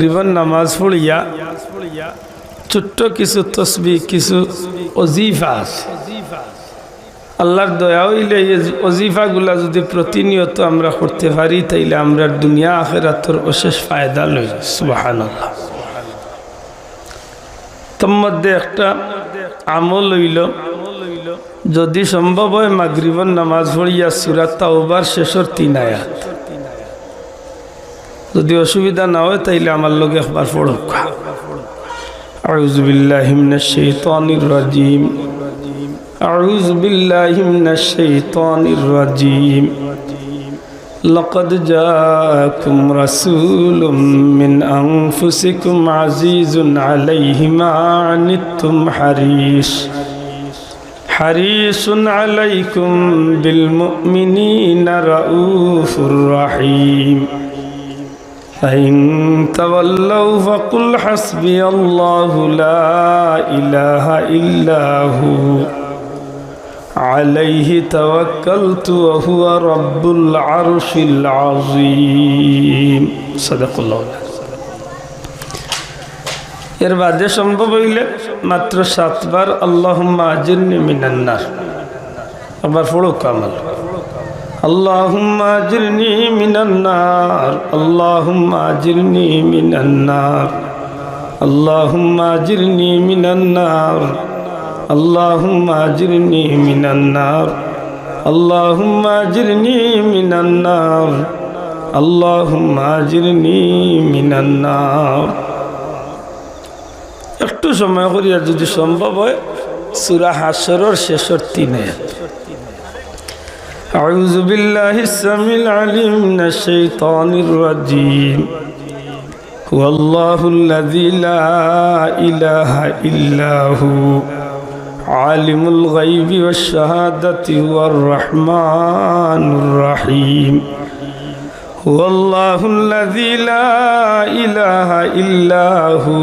মাগরিবের নামাজ পড়িয়া ছোট্ট কিছু তসবিহ কিছু ওজিফা আছে। আল্লাহর দয়া হইলে এই ওজিফাগুলা যদি প্রতিনিয়ত আমরা করতে পারি তাইলে আমরা দুনিয়া আখিরাতের অশেষ ফায়দা লই। সুবহানাল্লাহ। তোর মধ্যে একটা আমল হইল, যদি সম্ভব হয় মাগরিবের নামাজ পড়িয়া সূরা তাওবার শেষের 3 আয়াত, যদি অসুবিধা না হয় তাইলে আমার লগে একবার পড়ুক। আউযু বিল্লাহি মিনাশ শাইতানির রাজিম, আউযু বিল্লাহি মিনাশ শাইতানির রাজিম। লাকাদ জাআকুম রাসূলুম মিন আনফুসিকুম আজিজুন আলাইহি মা আনিতুম হারিসুন আলাইকুম বিল মুমিনিনা রাউফুর রাহিম। فإن تولوا فقل حسبي الله لا إله إلا هو عليه توكلت وهو رب العرش العظيم صدق الله। এর বাদে সম্ভব হইলে মাত্র 7 বার আল্লাহুম্মা আজিরনি মিনান নার আবার পড়ো কামাল। اللهم أجرني من النار اللهم أجرني من النار اللهم أجرني من النار اللهم أجرني من النار اللهم أجرني من النار اللهم أجرني من النار। একটু সময় করিয়া যদি সম্ভব হয় সূরা হাশরের শেষের 3 আয়াত। أعوذ بالله السميع العليم من الشيطان الرجيم هو الله الذي لا إله إلا هو عالم الغيب والشهادة هو الرحمن الرحيم هو الله الذي لا إله إلا هو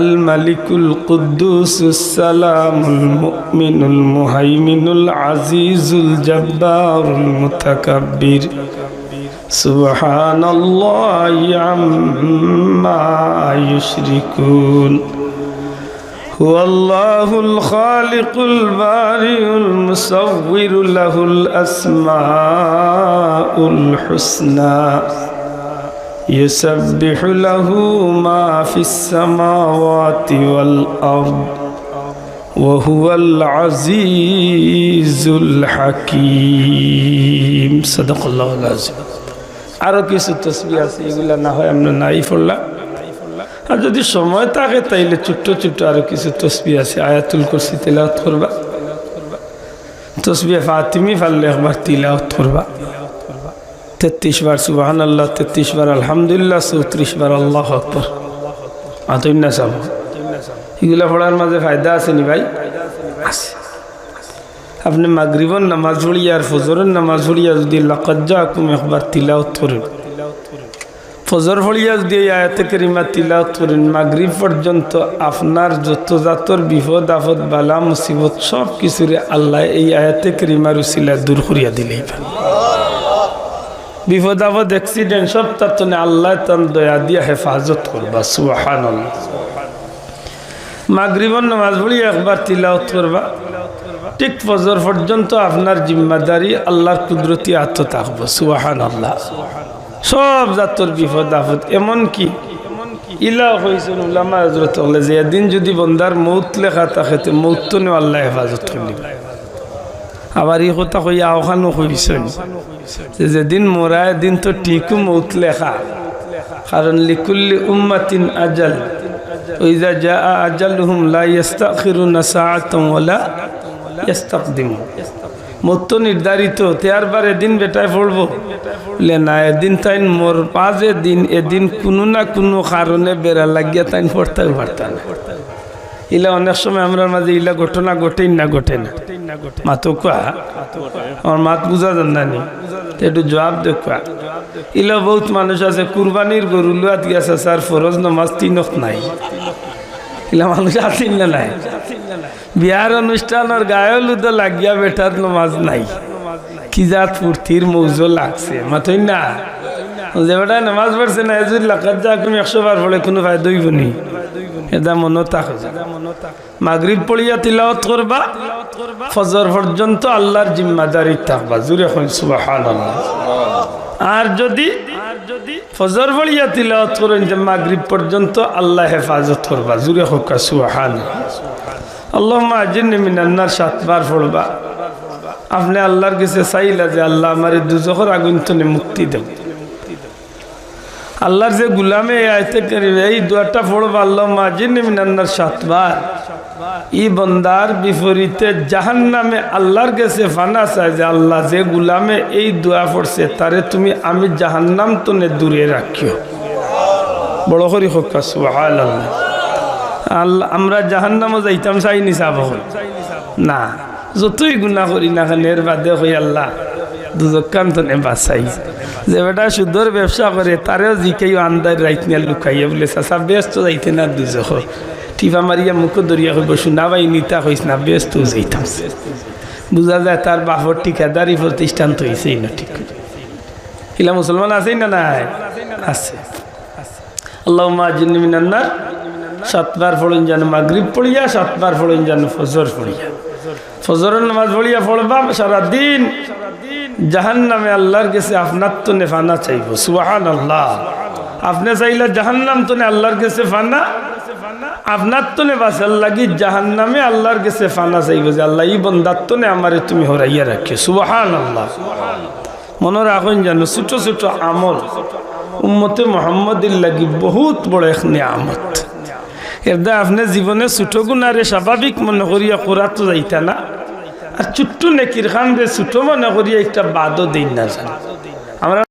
الملك القدوس السلام المؤمن المهيمن العزيز الجبار المتكبر سبحان الله عما يشركون هو الله الخالق البارئ المصور له الأسماء الحسنى يسبح له ما في السماوات والأرض وهو العزيز الحكيم صدق الله العظيم। আরো কিছু তসবিহ আছে, এগুলা না হয় আমরা নাই পড়লা, আর যদি সময় থাকে তাইলে ছোট্ট ছোট্ট আরো কিছু তসবিহ আছে। আয়াতুল কুরসি তিলাওয়াত করবা, তসবিহ ফাতিমি পারলে একবার তিলাওয়াত করবা, 33 বার সুবহানাল্লাহ, 33 বার আলহামদুলিল্লাহ, 34 বার আল্লাহু আকবার। আতইনা সব এগুলা পড়ার মাঝে ফায়দা আছে নি ভাই? আছে। আপনি মাগরিবের নামাজ পড়িয়া আর ফজরের নামাজ পড়িয়া যদি লাকাদ জাআকুম একবার তিলাওয়াত করেন, ফজর পড়িয়া যদি এই আয়াতে কারিমা তিলাওয়াত করেন, মাগরিব পর্যন্ত আপনার যত জাতর বিপদ আপদ বালা মুসিবত সব কিছুরে আল্লাহ এই আয়াতে কারিমার উসিলায় দূর করিয়া দিলেই পারে। বিপদ আপদ অ্যাক্সিডেন্ট সব তার জন্য আল্লাহ তার দয়া দিয়া হেফাজত করবা। সুবহানাল্লাহ। মাগরিবের নামাজ পড়ি একবার তিলাওয়াত করবা, ঠিক ফজর পর্যন্ত আপনার জিম্মাদারি আল্লাহর কুদরতি হাতে থাকবো। সুবহানাল্লাহ। সব জাতর বিপদ আপদ এমনকি ইলা হয়েছেন উলামা হযরত বলে যে এদিন যদি বন্দার মৌত লেখা থাকে তো মৌত তো আল্লাহ হেফাজত করবে। আবার এই কথা কইয়া ওখানেও কইছেন যে যেদিন মরা এদিন তো ঠিকও মৌত লেখা, কারণ লিকুল্লি উম্মাতিন আজাল ওইজা জা আজালুহুম লা ইস্তাখিরুনা সাআতান ওয়ালা ইস্তাকদিমুন। মৌত তো নির্ধারিত, তেয়ারবার এদিন বেটায় পড়বো বলে না, এদিন তাই মোর পাঁচে দিন এদিন কোনো না কোনো কারণে বেড়া লাগিয়া তাই পড়তে পারতাম না। ইলা অনেক সময় আমরা মাঝে ইলা ঘটনা ঘটেই না, ঘটে না মাতো কোয়া আমার মাত বুঝা যান না নি, একটু জবাব দেখা। ইলা বহুত মানুষ আছে কুরবানির গরু লুয়াত গেছে স্যার ফরজ নামাজ 3 নাই, ইলা মানুষ আসেন না নাই। বিয়ার অনুষ্ঠানের গায়ে লুদো লাগিয়া বেটার নামাজ নাই, কি জাত ফুর্তির মৌজো লাগছে মাতই না। যে বেটা নামাজ পড়ছে না এজুর লাকাত যা তুমি 100 বার পড়ে কোনো ফায়দা হইব নি এটা মনে থাক মাগরিব পড়িয়া তিলাওয়াত করবা ফজর পর্যন্ত আল্লাহর জিম্মাদারি থাকবা জুরে কই সুবহানাল্লাহ আর যদি ফজর পড়িয়া তিলাওয়াত করেন যে মাগরিব পর্যন্ত আল্লাহ হেফাজত করবা জুরে হোক সুবহানাল্লাহ আল্লাহুম্মা আজিরনি মিনান নার 7 বার পড়বা আপনি আল্লাহর কাছে চাইলা যে আল্লাহ আমারে দুজখের আগুন থেকে মুক্তি দাও আল্লাহর যে গোলামে আয়াতে কারিমে এই দোয়াটা পড়বা আল্লাহুম্মা আজিরনি মিনান নার 7 বার এই বান্দার বিপরীতে জাহান্নামে আল্লাহর কাছে ফানা চায় যে আল্লাহ যে গোলামে এই দোয়া পড়ছে তারে তুমি আমি জাহান্নাম থেকে দূরে রাখিও বড় করে হোক সুবহানাল্লাহ আল্লাহ আমরা জাহান্নামে যাইতাম চাইনি চাব না যতই গুনাহ করি না এর বাদে হই আল্লাহ দুজকান তো নে বাঁচাই যে বেটা সুদর ব্যবসা করে তারেও জিকেই আন্দার রাইত নিয়ে লুকাইয়া বলে চাচা ব্যস্ত যাইতে না দুজখ টিপা মারিয়া মুখ দরিয়া হইব শোনা ভাই নিতা হইস না ব্যস্ত যাইতাম বুঝা যায় তার বাপর ঠিকাদারি প্রতিষ্ঠান তো হয়েছেই না ঠিক ইলা মুসলমান আছেই না নাই আছে আল্লাহুম্মা আজিরনি মিনান নার 7 বার পড়েন যেন মাগরিব পড়িয়া 7 বার পড়েন যেন ফজর পড়িয়া ফজরের নামাজ পড়িয়া পড়বা সারাদিন জাহান্নামে আল্লাহর কাছে আপনার তো ফানা চাইব সুবহানাল্লাহ আপনি চাইলে জাহান্নাম তো আল্লাহর কাছে ফানা আপনার তো বাঁচার লাগি জাহান্নামে আল্লাহর কাছে ফানা চাইব যে আল্লাহ এই বন্দার তো আমারে তুমি হরাইয়া রাখিও সুবহানাল্লাহ মনে রাখুন জানো ছোট ছোট আমল উম্মতে মুহাম্মাদির লাগি বহুত বড় এক নিয়ামত এরদা আপনি জীবনে ছোট গুণারে স্বাভাবিক মনে করিয়া করা তো যাইতা না আর ছোট্ট নেকির খান রে ছোট মনে করিয়া একটা বাদও দিন না আমরা